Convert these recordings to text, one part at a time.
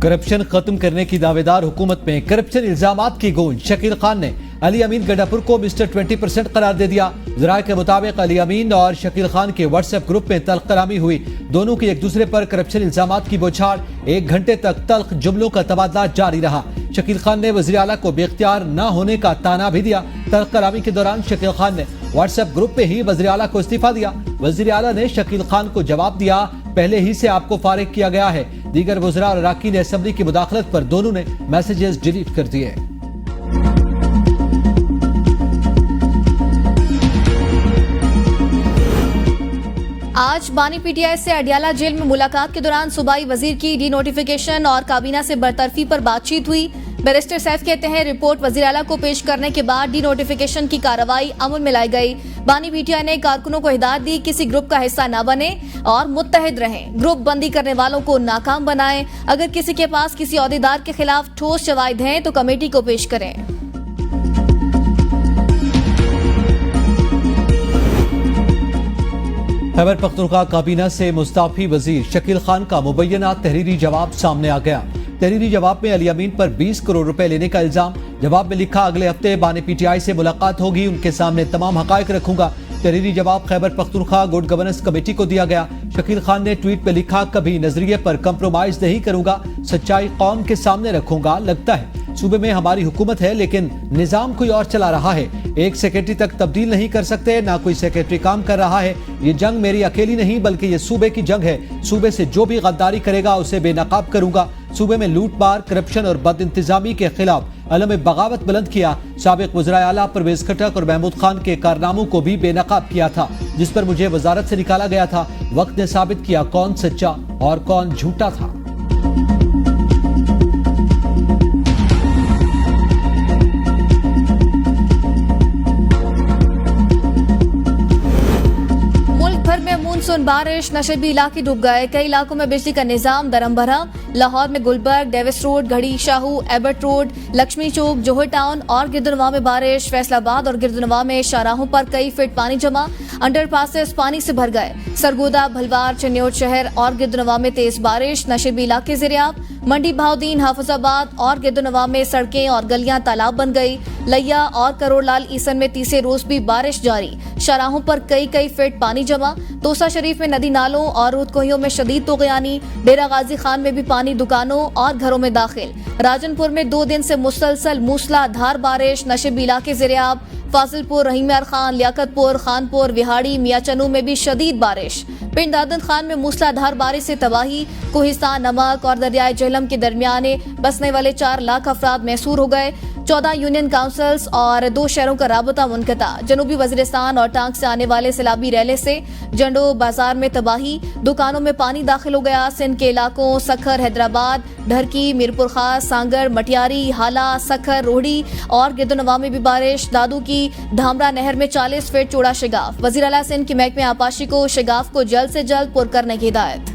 Corruption खत्म करने की दावेदार हुकूमत में करप्शन इल्जामात की गूंज। शकील खान ने अली अमीन गड्ढापुर को मिस्टर 20% करार दे दिया। ज़राए के मुताबिक अली अमीन और शकील खान के व्हाट्सएप ग्रुप में तल्ख कलामी हुई। दोनों की एक दूसरे पर करप्शन इल्जामात की बौछार। 1 घंटे तक तल्ख जुमलों का तबादला जारी रहा। शकील खान ने वज़ीर आला को बेख्तियार न होने का ताना भी दिया। तल्ख कलामी के दौरान शकील खान ने व्हाट्सएप ग्रुप पे ही वज़ीर आला को इस्तीफा दिया। वज़ीर आला ने शकील खान को जवाब दिया, पहले ही से आपको फारिग किया गया है। दीगर वज़रा और अराकीन असेंबली की मुदाखलत पर दोनों ने मैसेजेस डिलीट कर दिए। आज बानी पीटीआई से अडियाला जेल में मुलाकात के दौरान सूबाई वजीर की डी नोटिफिकेशन और काबीना से बरतरफी पर बातचीत हुई। बैरिस्टर सैफ कहते हैं रिपोर्ट वजीर आला को पेश करने के बाद डी नोटिफिकेशन की कार्रवाई अमल में लाई गई। बानी पीटीआई ने कारकुनों को हिदायत दी किसी ग्रुप का हिस्सा न बने और मुत्तहिद रहें। ग्रुप बंदी करने वालों को नाकाम बनाएं। अगर किसी के पास किसी ओहदेदार के खिलाफ ठोस शवाहिद हैं तो कमेटी को पेश करें। खैबर पख्तूनख्वा काबीना से मुस्ताफी वजीर शकील खान का मुबैना तहरीरी जवाब सामने आ गया। तहरीरी जवाब में अली अमीन पर 20 करोड़ रुपए लेने का इल्जाम। जवाब में लिखा, अगले हफ्ते बानी पीटीआई से मुलाकात होगी, उनके सामने तमाम हकायक रखूंगा। तहरीरी जवाब Khyber Pakhtunkhwa good governance committee को दिया गया। शकील खान ने ट्वीट में लिखा, कभी नजरिए पर कंप्रोमाइज नहीं करूंगा, सच्चाई कौम के सामने रखूंगा। लगता है सूबे में हमारी हुकूमत है लेकिन निजाम कोई और चला रहा है। एक सेक्रेटरी तक तब्दील नहीं कर सकते, ना कोई सेक्रेटरी काम कर रहा है। ये जंग मेरी अकेली नहीं बल्कि ये सूबे की जंग है। सूबे से जो भी गद्दारी करेगा उसे बेनकाब करूंगा। सूबे में लूट मार, करप्शन और बद इंतजामी के खिलाफ अलम बगावत बुलंद किया। साबिक वज़राए आला परवेज खटक और महमूद खान के कारनामों को भी बेनकाब किया था, जिस पर मुझे वजारत से निकाला गया था। वक्त ने साबित किया कौन सच्चा और कौन झूठा था। मानसून बारिश, नशेबी इलाके डूब गए। कई इलाकों में बिजली का निजाम दरम भरम। लाहौर में गुलबर्ग, डेविस रोड, घड़ी शाहू, एबर्ट रोड, लक्ष्मी चौक, जोहर टाउन और गिरदनवा में बारिश। फैसलाबाद और गिरदनवा में शाहराहों पर कई फीट पानी जमा। अंडरपासेस पानी से भर गए। सरगोदा, भलवार, चन्योट शहर और गिरदनवा में तेज बारिश। नशेबी इलाके ज़ेरियाब। मंडी, बहाउद्दीन, हाफिजाबाद और गिरदनवा में सड़कें और गलियां तालाब बन गई। लिया और करोड़लाल ईसन में तीसरे रोज भी बारिश जारी। शाहराहों पर कई फीट पानी जमा। तोसा शरीफ में नदी नालों और रूदकोहियों में शदीद तोगयानी। डेरा गाजी खान में भी पानी दुकानों और घरों में दाखिल। राजनपुर में 2 दिन से मुसलसल मूसलाधार बारिश। नशेबी इलाके ज़ेरियाब। फाजिलपुर, रहीमयार खान, लियाकतपुर, खानपुर, विहाड़ी, मियाचनू में भी शदीद बारिश। पिंड दादन खान में मूसलाधार बारिश से तबाही। कोहिस्तान, नमक और दरियाए झेलम के दरमियान बसने वाले 4 लाख अफराद महसूर हो गए। 14 यूनियन काउंसिल्स और 2 शहरों का राबता मुनक़ता। जनूबी वज़ीरिस्तान और टांग से आने वाले सैलाबी रैले से जंडो बाजार में तबाही। दुकानों में पानी दाखिल हो गया। सिंध के इलाकों सखर, हैदराबाद, ढरकी, मीरपुर खास, सांगर, मटियारी, हाला, सखर, रोहड़ी और गिरदनवा में भी बारिश। दादू की धामरा नहर में 40 फीट चौड़ा शिगाफ। वज़ीर आला सिंध के महकमे आपाशी को शिगाफ को जल्द से जल्द पुर करने की हिदायत।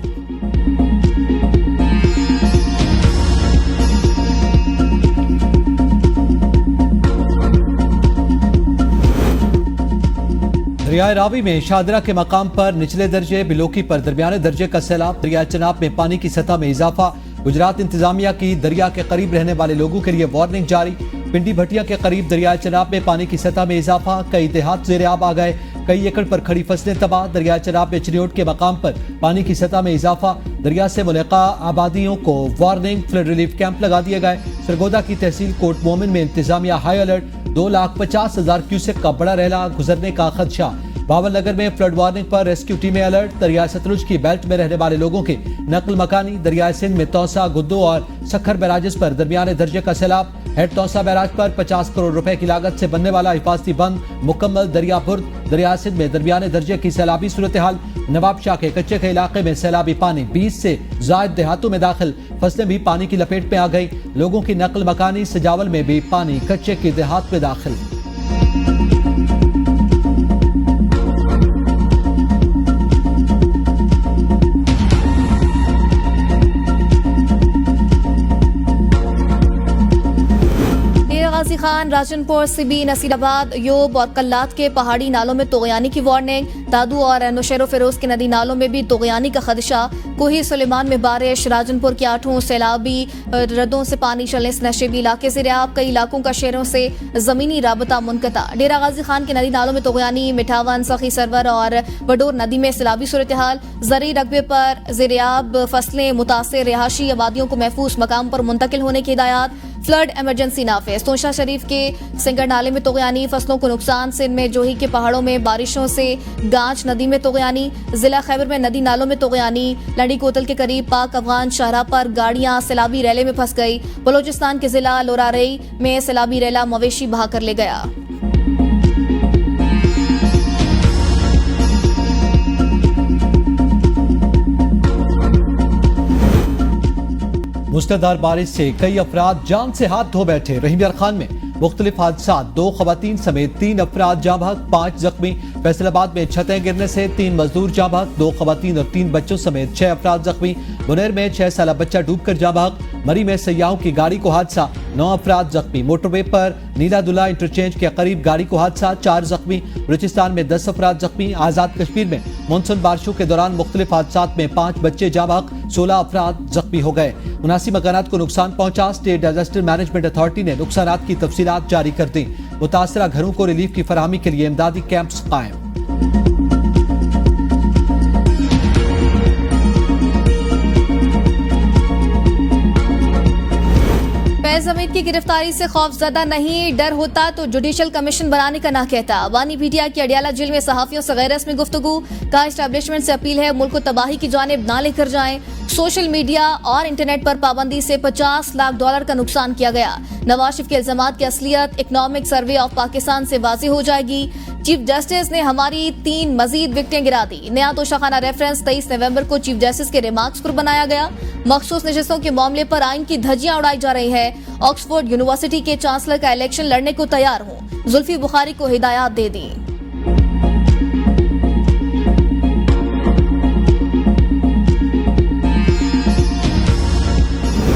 दरियाए रावी में शाहदरा के मकाम पर निचले दर्जे, बिलोकी पर दरमियाने दर्जे का सैलाब। दरिया चनाब में पानी की सतह में इजाफा। गुजरात इंतजामिया की दरिया के करीब रहने वाले लोगों के लिए वार्निंग जारी। पिंडी भटिया के करीब दरियाए चनाब में पानी की सतह में इजाफा। कई देहात ज़ेर-ए-आब आ गए। कई एकड़ पर खड़ी फसलें तबाह। दरिया चनाब में चिन्योट के मकाम पर पानी की सतह में इजाफा। दरिया से मुल्का आबादियों को वार्निंग। फ्लड रिलीफ कैंप लगा दिए गए। सरगोदा की तहसील कोट मोमिन में इंतजामिया हाई अलर्ट। 2,50,000 क्यूसेक का बड़ा रैला गुजरने का खदशा। बावलनगर में फ्लड वार्निंग पर रेस्क्यू टीमें अलर्ट। दरिया सतलुज की बेल्ट में रहने वाले लोगों के नकल मकानी। दरिया सिंध में तौसा, गुद्दो और सखर बैराजेस पर दरमियाने दर्जे का सैलाब। हेड तौसा बैराज पर 50 करोड़ रुपए की लागत से बनने वाला हिफाजती बंद मुकम्मल। दरिया बुर्द, दरिया सिंध में दरमियाने दर्जे की सैलाबी सूरत हाल। नवाब शाह के कच्चे के इलाके में सैलाबी पानी 20 से ज्यादा देहातों में दाखिल। फसलें भी पानी की लपेट में आ गई। लोगों की नकल मकानी। सजावल में भी पानी कच्चे के देहात में दाखिल। खान, राजनपुर, सिबी, नसीराबाद, योब और कल्लात के पहाड़ी नालों में तोगयानी की वार्निंग। दादू और नौशेरो फिरोज के नदी नालों में भी तोगयानी का खदशा। कोही सुलेमान में बारिश, राजनपुर के 8 सैलाबी रदों से पानी चलने से नशेबी इलाके से रियाब। कई इलाकों का शहरों से जमीनी राबता मुनक़ता। डेरा गाजी खान के नदी नालों में तोगयानी। मिठावन, सखी सरवर और बडोर नदी में सैलाबी सूरत हाल। ज़रूरी रकबे पर ज़ेरियाब फसलें मुतासिर रिहायशी आबादियों को महफूज मकाम पर मुंतकिल होने की हिदायत। फ्लड इमरजेंसी नाफिज। तोशा शरीफ के सिंगर नाले में तोगयानी, फसलों को नुकसान। सिंध में जोही के पहाड़ों में बारिशों से गांच नदी में तोगयानी। जिला खैबर में नदी नालों में तोगयानी। लड़ी कोतल के करीब पाक अफगान शाहराह पर गाड़ियां सैलाबी रैले में फंस गई। बलोचिस्तान के जिला लोरारई में सैलाबी रैला मवेशी बहा कर ले गया। मुसलधार बारिश से कई अफराद जान से हाथ धो बैठे। रहीम यार खान में मुख्तलिफ हादसा, 2 खवातीन समेत 3 अफराद जाँ बहक, 5 जख्मी। फैसलाबाद में छतें गिरने से 3 मजदूर जाँ बहक, 2 खवातीन और 3 बच्चों समेत 6 अफराद जख्मी। बुनेर में 6 साला बच्चा डूबकर जाँ बहक। मरी में सयाहों की गाड़ी को हादसा, 9 अफराद जख्मी। मोटरवे पर नीला दुला इंटरचेंज के करीब गाड़ी को हादसा, 4 जख्मी। बलूचिस्तान में 10 अफराद जख्मी। आजाद कश्मीर में मानसून बारिशों के दौरान मुख्तलिफ हादसात में 5 बच्चे जाँ बहक, 16 अफराद जख्मी हो गए। 79 मकानात को नुकसान पहुंचा। स्टेट डिजास्टर मैनेजमेंट अथॉरिटी ने नुकसानात की तफसीलात जारी कर दी। मुतासरा घरों को रिलीफ की फराहमी के लिए इमदादी कैंप्स कायम। फैज हमीद की गिरफ्तारी से खौफजदा नहीं, डर होता तो जुडिशल कमीशन बनाने का ना कहता। वानी पीटीआई की अडियाला जेल में सहाफियों से गैर रस्मी गुफ्तगू। का एस्टेब्लिशमेंट से अपील है मुल्क को तबाही की जानिब ना लेकर जाएं। सोशल मीडिया और इंटरनेट पर पाबंदी से $50 लाख का नुकसान किया गया। नवाज शरीफ के इल्जामात की असलियत इकनॉमिक सर्वे ऑफ पाकिस्तान से वाज़ेह हो जाएगी। चीफ जस्टिस ने हमारी 3 मजीद विकटें गिरा दी। नया तोशाखाना रेफरेंस 23 नवंबर को चीफ जस्टिस के रिमार्क्स पर बनाया गया। मखसूस नशस्तों के मामले पर आइन की धज्जियां उड़ाई जा रही है। ऑक्सफोर्ड यूनिवर्सिटी के चांसलर का इलेक्शन लड़ने को तैयार हूं, जुल्फी बुखारी को हिदायत दे दी।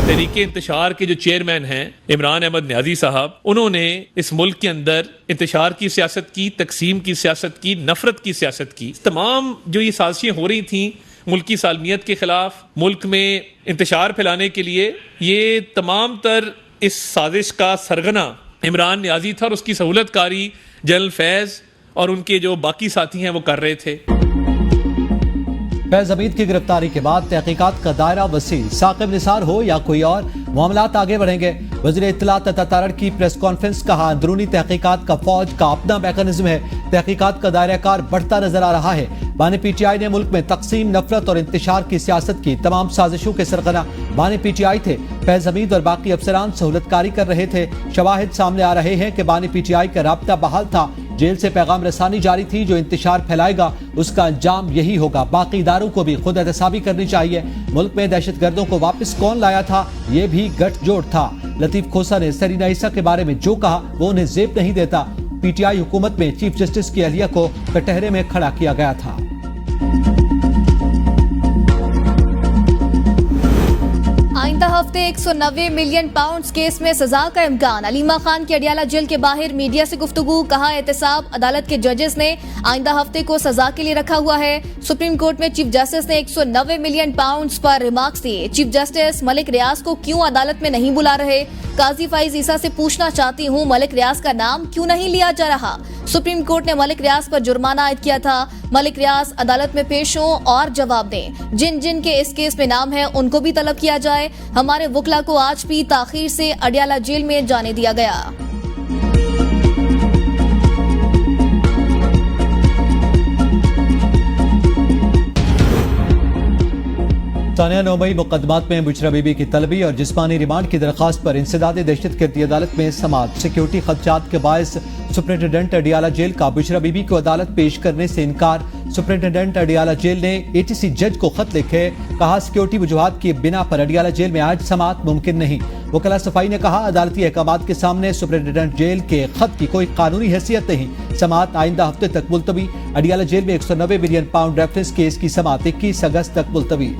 तहरीके इंतशार के जो चेयरमैन हैं इमरान अहमद न्याजी साहब, उन्होंने इस मुल्क के अंदर इंतशार की सियासत की, तकसीम की सियासत की, नफरत की सियासत की। तमाम जो ये साजिशें हो रही थी मुल्क की सालमियत के खिलाफ, मुल्क में इंतशार फैलाने के लिए, ये तमाम तर इस साजिश का सरगना इमरान न्याजी था और उसकी सहूलतकारी जनरल फैज और उनके जो बाकी साथी हैं वो कर रहे थे। फैज हमीद की गिरफ्तारी के बाद तहकीकात का दायरा वसी। साकिब निसार हो या कोई और, मामलात आगे बढ़ेंगे। वज़ीर इत्तलात अता तारड़ की प्रेस कॉन्फ्रेंस, कहा अंदरूनी तहकीकात का फौज का अपना मैकेनिज्म है। तहकीकात का दायरा कार बढ़ता नजर आ रहा है। बानी पीटीआई ने मुल्क में तकसीम, नफरत और इंतशार की सियासत की तमाम साजिशों के सरगना बानी पीटीआई थे। फैज हमीद और बाकी अफसरान सहूलतकारी कर रहे थे। शवाहिद सामने आ रहे हैं कि बानी पीटीआई का राब्ता बहाल था। जेल से पैगाम रसानी जारी थी। जो इंतशार फैलाएगा उसका अंजाम यही होगा। बाकी इदारों को भी खुद एहतसाबी करनी चाहिए। मुल्क में दहशतगर्दों को वापस कौन लाया था, ये भी गठजोड़ था। लतीफ खोसा ने सरीना ईसा के बारे में जो कहा वो उन्हें जेब नहीं देता। पीटीआई हुकूमत में चीफ जस्टिस की अहलिया को कटहरे में खड़ा किया गया था। आइंदा हफ्ते 190 मिलियन पाउंड्स केस में सजा का इम्कान। अलीमा खान की अडियाला जेल के बाहर मीडिया से गुफ्तगू, कहा एहतसाब अदालत के जजेस ने आइंदा हफ्ते को सजा के लिए रखा हुआ है। सुप्रीम कोर्ट में चीफ जस्टिस ने 190 मिलियन पाउंड्स पर रिमार्क्स दिए। चीफ जस्टिस मलिक रियाज को क्यों अदालत में नहीं बुला रहे? काजी फाइज ईसा से पूछना चाहती हूँ, मलिक रियाज का नाम क्यों नहीं लिया जा रहा? सुप्रीम कोर्ट ने मलिक रियाज पर जुर्माना आयद किया था। मलिक रियाज अदालत में पेश हों और जवाब दें। जिन जिन के इस केस में नाम है उनको भी तलब किया जाए। हमारे वकला को आज भी ताखीर से अडियाला जेल में जाने दिया गया। तानिया 9 मई मुकदमात में बुशरा बीबी की तलबी और जिस्मानी रिमांड की दरख्वास्त पर इंसदाद दहशतगर्दी अदालत में समाअत। सिक्योरिटी खदशात के बायस सुप्रिंटेंडेंट अडियाला जेल का बुशरा बीबी को अदालत पेश करने से इनकार। सुप्रिंटेंडेंट अडियाला जेल ने एटीसी जज को खत लिखे, कहा सिक्योरिटी वजूहात की बिना पर अडियाला जेल में आज समाअत मुमकिन नहीं। वकला सफाई ने कहा अदालती अहकामात के सामने सुप्रिंटेंडेंट जेल के खत की कोई कानूनी हैसियत नहीं। समाअत आइंदा हफ्ते तक मुलतवी। अडियाला जेल में 190 मिलियन पाउंड रेफरेंस केस की समाअत 21 अगस्त तक मुलतवी।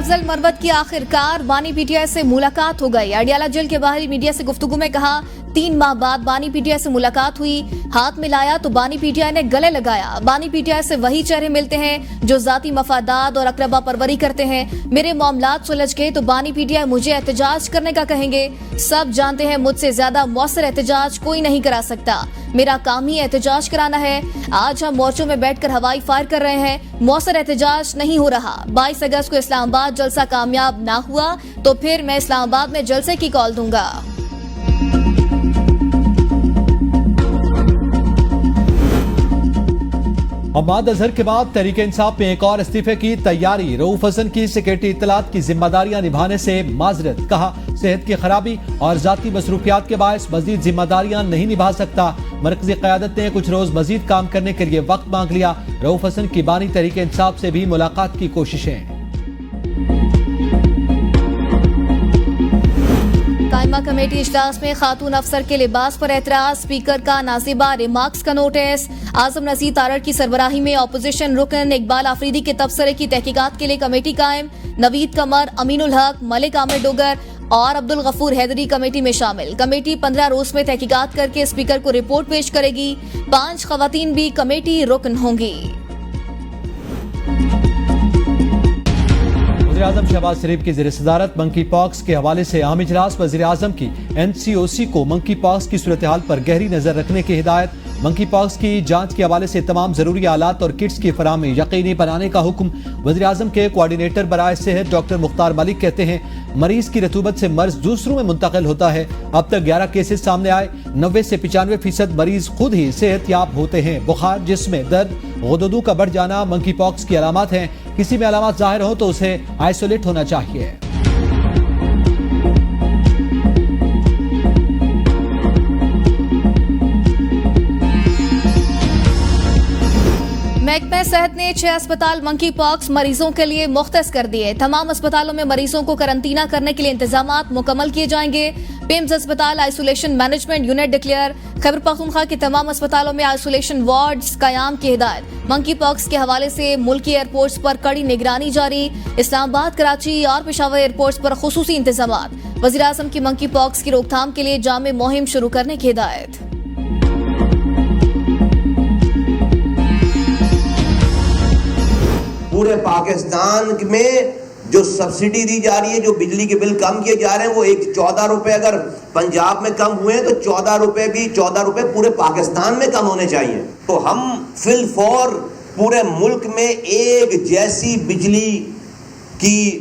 अफजल मरवत की आखिरकार बानी पीटीआई से मुलाकात हो गई। अडियाला जेल के बाहर मीडिया से गुफ्तगू में कहा 3 माह बाद बानी पीटीआई से मुलाकात हुई, हाथ मिलाया तो बानी पीटीआई ने गले लगाया। बानी पीटीआई से वही चेहरे मिलते हैं जो जाती मफादात और अकरबा परवरी करते हैं। मेरे मामलात सुलझ गए तो बानी पीटीआई मुझे एहतजाज करने का कहेंगे। सब जानते हैं मुझसे ज्यादा मौसर एहतजाज कोई नहीं करा सकता। मेरा काम ही एहतजाज कराना है। आज हम मोर्चों में बैठकर हवाई फायर कर रहे हैं, मौसर एहतजाज नहीं हो रहा। 22 अगस्त को इस्लामाबाद जलसा कामयाब ना हुआ तो फिर मैं इस्लामाबाद में जलसे की कॉल दूंगा। हम्माद अजहर के बाद तहरीक इंसाफ में एक और इस्तीफे की तैयारी। रऊफ हसन की सिक्योरिटी इत्तलात की जिम्मेदारियां निभाने से माजरत। कहा सेहत की खराबी और जाती मसरूफियात के बायस मजीद जिम्मेदारियां नहीं निभा सकता। मरकजी क़यादत ने कुछ रोज मजीद काम करने के लिए वक्त मांग लिया। रऊफ हसन की बानी तहरीक इंसाफ से भी मुलाकात की कोशिशें। कायमा कमेटी इजलास में खातून अफसर के लिबास पर एतराज, स्पीकर का नाजिबा रिमार्क्स का नोटिस। आजम नजीर तारड़ की सरबराही में अपोजिशन रुकन इकबाल आफरीदी के तबसरे की तहकीकात के लिए कमेटी कायम। नवीद कमर, अमीनुल हक, मलिक आमिर डोगर और अब्दुल गफूर हैदरी कमेटी में शामिल। कमेटी 15 रोज में तहकीकात करके स्पीकर को रिपोर्ट पेश करेगी। 5 खवातीन भी कमेटी रुकन होंगी। वज़ीर-ए-आज़म शहबाज शरीफ की ज़ेर सदारत मंकी पॉक्स के हवाले से अहम इजलास। वज़ीर-ए-आज़म की NCOC को मंकी पॉक्स की सूरत हाल पर गहरी नजर रखने की हिदायत। मंकी पॉक्स की जांच के हवाले से तमाम जरूरी आलात और किट्स की फराहमी यकीनी बनाने का हुक्म। वज़ीर-ए-आज़म के कोऑर्डिनेटर बराए सेहत डॉक्टर मुख्तार मलिक कहते हैं मरीज की रतूबत से मर्ज दूसरों में मुंतकिल होता है। अब तक 11 केसेस सामने आए। 90 से 95% मरीज खुद ही सेहतयाब होते हैं। बुखार, जिस्म में दर्द, गुदुदू का बढ़ जाना मंकी पॉक्स की अलामत हैं। किसी में अलामत जाहिर हो तो उसे आइसोलेट होना चाहिए। महकमा सेहत ने 6 अस्पताल मंकी पॉक्स मरीजों के लिए मुख्तस कर दिए। तमाम अस्पतालों में मरीजों को करंतना करने के लिए इंतजामात मुकम्मल किए जाएंगे। पिम्स अस्पताल isolation management unit declare. Khyber Pakhtunkhwa के तमाम अस्पतालों में आइसोलेशन वार्ड्स कायम की हिदायत। मंकी पॉक्स के हवाले से मुल्की एयरपोर्ट्स पर कड़ी निगरानी जारी। इस्लामाबाद, कराची और पेशावर एयरपोर्ट्स पर खुसूसी इंतजामात। वज़ीर-ए-आज़म की मंकी पॉक्स की रोकथाम के लिए जामे मुहिम शुरू करने की हिदायत। पूरे पाकिस्तान में जो सब्सिडी दी जा रही है, जो बिजली के बिल कम किए जा रहे हैं, वो 14 रुपए अगर पंजाब में कम हुए तो 14 रुपए पूरे पाकिस्तान में कम होने चाहिए। तो हम फिल फॉर पूरे मुल्क में एक जैसी बिजली की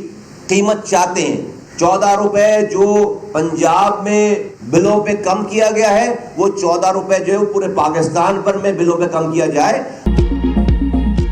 कीमत चाहते हैं। 14 रुपए जो पंजाब में बिलों पे कम किया गया है, वो 14 रुपए जो है पूरे पाकिस्तान पर में बिलों पे कम किया जाए।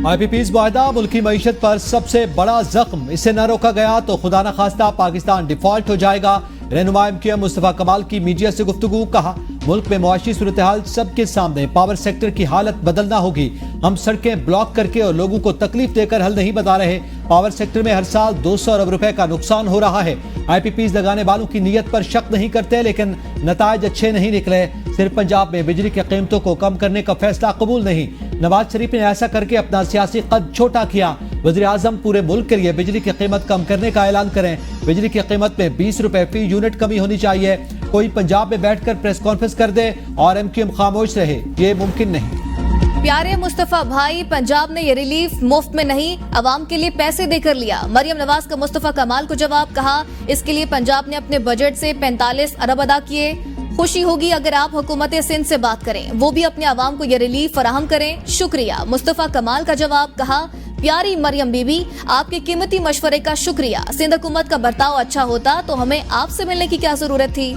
IPP's वायदा मुल्की मईशत पर सबसे बड़ा जख्म। इसे न रोका गया तो खुदा न खास्ता पाकिस्तान डिफॉल्ट हो जाएगा। रहनुमा MQM मुस्तफा कमाल की मीडिया से गुफ्तगू। कहा मुल्क में मुआशी सूरत हाल सबके सामने। पावर सेक्टर की हालत बदलना होगी। हम सड़कें ब्लॉक करके और लोगों को तकलीफ देकर हल नहीं बता रहे। पावर सेक्टर में हर साल 200 अरब रुपए का नुकसान हो रहा है। IPP's लगाने वालों की नीयत पर शक नहीं करते, लेकिन नतायज अच्छे नहीं निकले। सिर्फ पंजाब में बिजली की कीमतों को कम करने का फैसला कबूल नहीं। नवाज शरीफ ने ऐसा करके अपना सियासी कद छोटा किया। वज़ीर-ए-आज़म पूरे मुल्क के लिए बिजली की कीमत कम करने का ऐलान करें। बिजली की कीमत में 20 रुपए फी यूनिट कमी होनी चाहिए। कोई पंजाब में बैठकर प्रेस कॉन्फ्रेंस कर दे और MQM खामोश रहे, ये मुमकिन नहीं। प्यारे मुस्तफा भाई, पंजाब ने ये रिलीफ मुफ्त में नहीं, अवाम के लिए पैसे देकर लिया। मरियम नवाज का मुस्तफा कमाल को जवाब। कहा इसके लिए पंजाब ने अपने बजट से 45 अरब अदा किए। खुशी होगी अगर आप हुकूमत सिंध से बात करें, वो भी अपने अवाम को ये रिलीफ फराहम करें। शुक्रिया। मुस्तफा कमाल का जवाब। कहा प्यारी मरियम बीबी, आपके कीमती मशवरे का शुक्रिया। सिंध हुकूमत का बर्ताव अच्छा होता तो हमें आपसे मिलने की क्या जरूरत थी।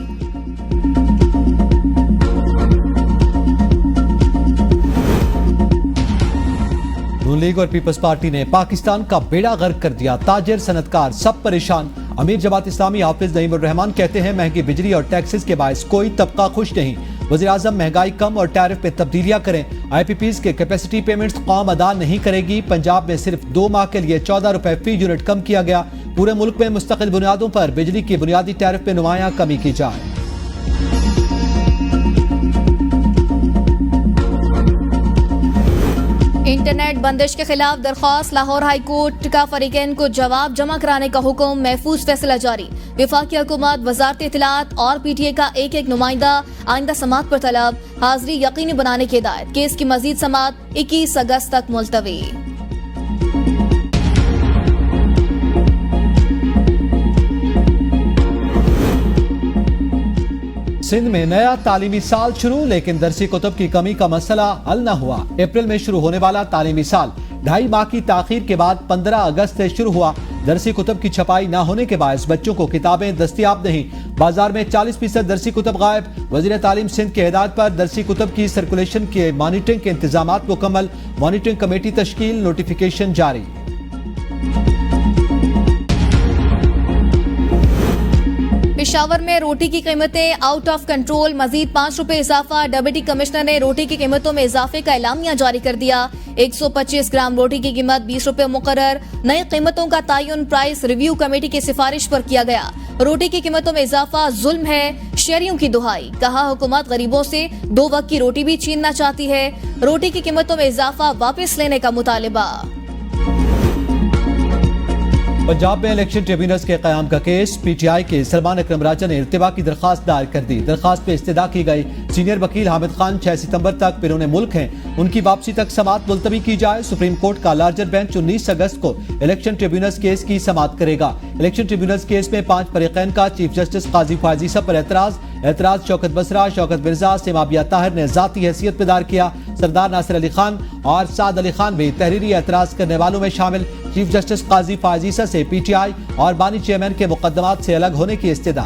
नून लीग और पीपल्स पार्टी ने पाकिस्तान का बेड़ा गर्क कर दिया। ताजिर, सनतकार सब परेशान। अमीर जमात इस्लामी हाफिज नईम उर रहमान कहते हैं महंगी बिजली और टैक्सेस के बायस कोई तबका खुश नहीं। वज़ीर-ए-आज़म महंगाई कम और टैरिफ में तब्दीलियां करें। IPP's के कैपेसिटी पेमेंट्स कौम अदा नहीं करेगी। पंजाब में सिर्फ 2 माह के लिए 14 रुपए फी यूनिट कम किया गया। पूरे मुल्क में मुस्तकिल बुनियादों पर बिजली की बुनियादी टैरिफ में नुमायां कमी की जाए। इंटरनेट बंदिश के खिलाफ दरख्वास्त, लाहौर हाई कोर्ट का फरीकैन को जवाब जमा कराने का हुक्म, महफूज फैसला जारी। विफाकी हुकूमत, वजारत इत्तलात और PTI का एक एक नुमाइंदा आइंदा समात पर तलब, हाजिरी यकीनी बनाने की हिदायत। केस की मजीद समात 21 अगस्त तक मुलतवी। सिंध में नया तालीमी साल शुरू, लेकिन दरसी कुतुब की कमी का मसला हल न हुआ। अप्रैल में शुरू होने वाला तालीमी साल 2.5 माह की ताखीर के बाद 15 अगस्त से शुरू हुआ। दरसी कुतुब की छपाई न होने के बायस बच्चों को किताबें दस्तयाब नहीं। बाजार में 40% दरसी कुतुब गायब। वजीर तालीम सिंध के हिदायत पर दरसी कुतुब की सर्कुलेशन के मॉनिटरिंग के इंतजाम मुकम्मल। मॉनिटरिंग कमेटी तश्कील, नोटिफिकेशन जारी। पेशावर में रोटी की कीमतें आउट ऑफ कंट्रोल, मजीद 5 रुपए इजाफा। डिप्टी कमिश्नर ने रोटी की कीमतों में इजाफे का एलामिया जारी कर दिया। 125 ग्राम रोटी की कीमत 20 रुपए मुकर्रर। नई कीमतों का तयन प्राइस रिव्यू कमेटी की सिफारिश पर किया गया। रोटी की कीमतों में इजाफा जुल्म है, शहरियों की दुहाई। कहा हुकूमत गरीबों से 2 वक्त की रोटी भी छीनना चाहती है। रोटी की कीमतों में इजाफा वापस लेने का मुतालिबा। पंजाब में इलेक्शन ट्रिब्यूनल्स के कयाम का केस, PTI के सलमान अकरम राजा ने इर्तिबा की दरखास्त दायर कर दी। दरखास्त पे इस्तदा की गई। सीनियर वकील हामिद खान 6 सितंबर तक बिरूने मुल्क हैं, उनकी वापसी तक समात मुलतवी की जाए। सुप्रीम कोर्ट का लार्जर बेंच 19 अगस्त को इलेक्शन ट्रिब्यूनल्स केस की समात करेगा। इलेक्शन ट्रिब्यूनल्स केस में 5 फरीकैन का चीफ जस्टिस काजी फायजी सब पर एतराज शौकत बसरा, शौकत मिर्जा, सिमाबिया ताहिर ने जाती हैसियत में दायर किया। सरदार नासिर अली खान और साद अली खान भी तहरीरी एतराज करने वालों में शामिल। चीफ जस्टिस काजी फायजीसा से PTI और बानी चेयरमैन के मुकदमात से अलग होने की इस्तदा।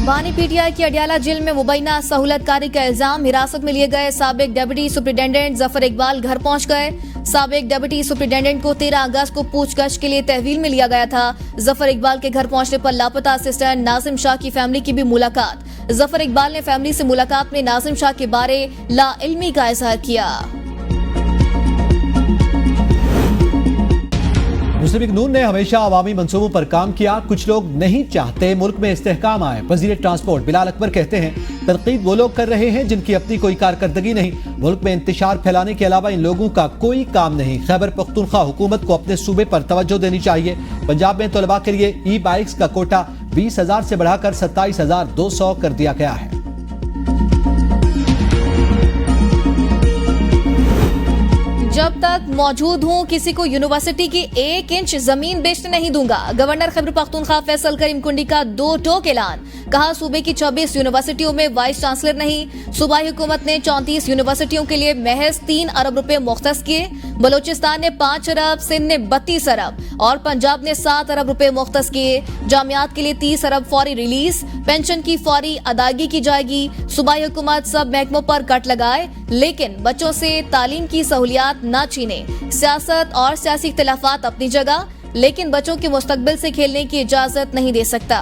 बानी PTI की अडियाला जेल में मुबैना सहूलतकारी का इल्जाम। हिरासत में लिए गए साबिक डिप्टी सुप्रिंटेंडेंट जफर इकबाल घर पहुंच गए। साबिक डिप्टी सुप्रिंटेंडेंट को 13 अगस्त को पूछताछ के लिए तहवील में लिया गया था। जफर इकबाल के घर पहुंचने पर लापता असिस्टेंट नाजिम शाह की फैमिली की भी मुलाकात। जफर इकबाल ने फैमिली से मुलाकात में नाजिम शाह के बारे लाइल्मी का इजहार किया। मुस्लिम लीग नून ने हमेशा अवामी मंसूबों पर काम किया। कुछ लोग नहीं चाहते मुल्क में इस्तेहकाम आए। वजीर ट्रांसपोर्ट बिलाल अकबर कहते हैं, तनकीद वो लोग कर रहे हैं जिनकी अपनी कोई कारकर्दगी नहीं। मुल्क में इंतशार फैलाने के अलावा इन लोगों का कोई काम नहीं। खैबर पख्तूनख्वा हुकूमत को अपने सूबे पर तवज्जो देनी चाहिए। पंजाब में तलबा के लिए ई-बाइक्स का कोटा 20,000 से बढ़ाकर 27,200 कर दिया गया है। जब तक मौजूद हूं किसी को यूनिवर्सिटी की 1 इंच जमीन बेचने नहीं दूंगा। गवर्नर खैबर पख्तूनख्वा फैसल करीम कुंडी का 2 टोक ऐलान। कहा, सूबे की 24 यूनिवर्सिटियों में वाइस चांसलर नहीं। सूबाई हुकूमत ने 34 यूनिवर्सिटियों के लिए महज 3 अरब रुपए मुख्तस किए। बलोचिस्तान ने 5 अरब, सिंध ने 32 अरब और पंजाब ने 7 अरब रुपए मुख्तस किए। जामियात के लिए 30 अरब फौरी रिलीज। पेंशन की फौरी अदायगी की जाएगी। सूबाई हुकूमत सब महकमों पर कट लगाए, लेकिन बच्चों से तालीम की सहूलियात न छीने। सियासत और सियासी इख्तिलाफात अपनी जगह, लेकिन बच्चों के मुस्तकबिल से खेलने की इजाजत नहीं दे सकता।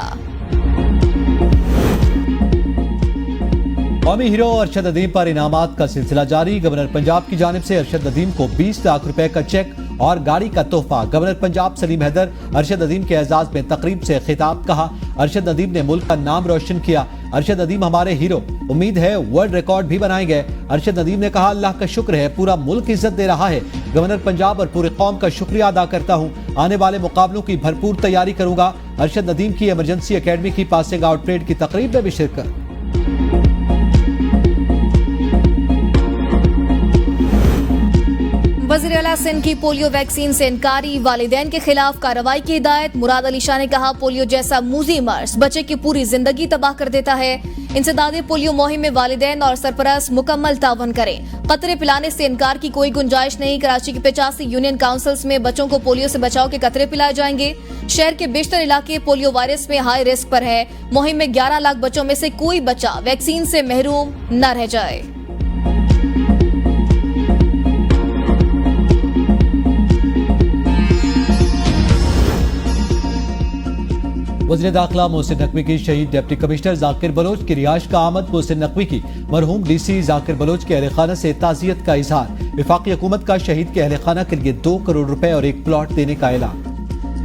कौमी हीरो अरशद नदीम पर इनामात का सिलसिला जारी। गवर्नर पंजाब की जानिब से अरशद नदीम को 20 लाख रुपए का चेक और गाड़ी का तोहफा। गवर्नर पंजाब सलीम हैदर अरशद नदीम के एजाज में तकरीब से खिताब। कहा, अरशद नदीम ने मुल्क का नाम रोशन किया। अरशद नदीम हमारे हीरो। उम्मीद है वर्ल्ड रिकॉर्ड भी बनाए गए। अरशद नदीम ने कहा, अल्लाह का शुक्र है, पूरा मुल्क इज्जत दे रहा है। गवर्नर पंजाब और पूरी कौम का शुक्रिया अदा करता हूँ। आने वाले मुकाबलों की भरपूर तैयारी करूंगा। अरशद नदीम की इमरजेंसी अकेडमी की पासिंग आउट परेड की तकरीब में भी शिरकत। वज़ीर आला सिंध की पोलियो वैक्सीन से इनकारी, वालिदैन के खिलाफ कार्रवाई की हिदायत। मुराद अली शाह ने कहा, पोलियो जैसा मूजी मर्ज बच्चे की पूरी जिंदगी तबाह कर देता है। इंसदादे पोलियो मुहिम में वालिदैन और सरपरस्त मुकम्मल तावन करें। कतरे पिलाने से इनकार की कोई गुंजाइश नहीं। कराची की 85 यूनियन काउंसिल्स में बच्चों को पोलियो से बचाव के कतरे पिलाए जाएंगे। शहर के बेशतर इलाके पोलियो वायरस में हाई रिस्क पर है। मुहिम में 11 लाख बच्चों में से कोई बच्चा वैक्सीन से महरूम न रह जाए। वज़ीर दाखिला मोहसिन नकवी की शहीद डिप्टी कमिश्नर जाकिर बलोच की रिहाइश का आमद। मोहसिन नकवी की मरहूम DC जाकिर बलोच के अहले खाना से ताज़ियत का इजहार। वफाकी हुकूमत का शहीद के अहले खाना के लिए 2 करोड़ रुपए और 1 प्लॉट देने का ऐलान।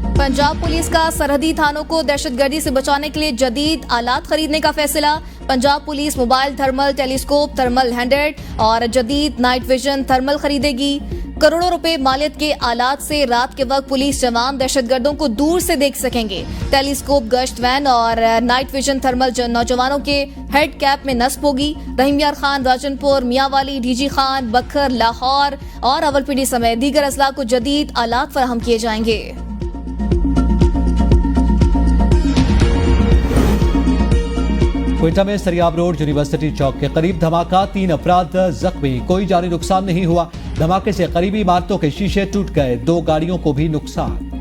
पंजाब पुलिस का सरहदी थानों को दहशतगर्दी से बचाने के लिए जदीद आलात खरीदने का फैसला। Punjab police mobile thermal telescope, thermal handed और जदीद नाइट विजन थर्मल खरीदेगी। करोड़ों रुपए मालियत के आलात से रात के वक्त पुलिस जवान दहशतगर्दों को दूर से देख सकेंगे। टेलीस्कोप गश्त वैन और नाइट विजन थर्मल नौजवानों के हेड कैप में नस्ब होगी। रहीम यार खान, राजनपुर, मियांवाली, डीजी खान, बखर, लाहौर और रावलपिंडी समेत दीगर अजला को जदीद आलात फराहम किए जाएंगे। क्वेटा में सरियाब रोड यूनिवर्सिटी चौक के करीब धमाका, 3 अफराद जख्मी, कोई जानी नुकसान नहीं हुआ। धमाके से करीबी इमारतों के शीशे टूट गए, 2 गाड़ियों को भी नुकसान।